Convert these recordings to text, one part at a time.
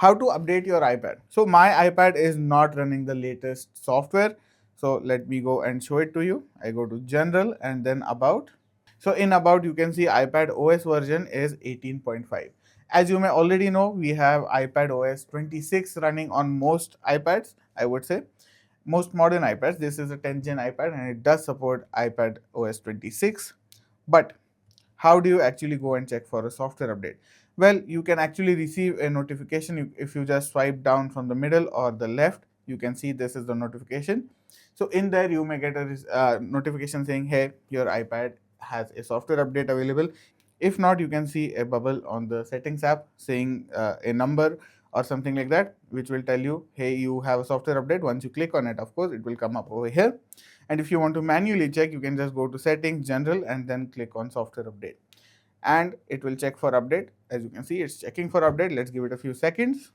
How to update your iPad. So my iPad is not running the latest software. So let me go and show it to you. I go to general and then about. So in about you can see iPadOS version is 18.5. As you may already know, we have iPadOS 26 running on most iPads, I would say. Most modern iPads. This is a 10th gen iPad and it does support iPadOS 26. But how do you actually go and check for a software update? Well, you can actually receive a notification if you just swipe down from the middle or the left. You can see this is the notification. So in there you may get a notification saying, hey, your iPad has a software update available. If not, you can see a bubble on the settings app saying a number or something like that, which will tell you, hey, you have a software update. Once you click on it, of course, it will come up over here. And if you want to manually check, you can just go to settings, general, and then click on software update. And it will check for update. As you can see, it's checking for update. Let's give it a few seconds.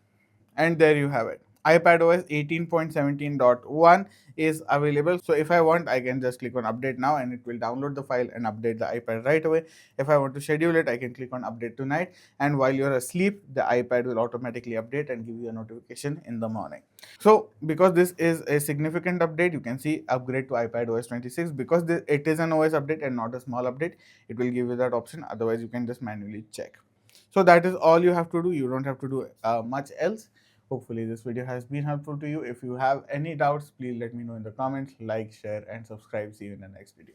And there you have it. iPadOS 18.17.1 is available. So if I want, I can just click on update now and it will download the file and update the iPad right away. If I want to schedule it, I can click on update tonight. And while you're asleep, the iPad will automatically update and give you a notification in the morning. So because this is a significant update, you can see upgrade to iPadOS 26. Because it is an OS update and not a small update, it will give you that option. Otherwise, you can just manually check. So that is all you have to do. You don't have to do much else. Hopefully this video has been helpful to you. If you have any doubts, please let me know in the comments. Like, share and subscribe. See you in the next video.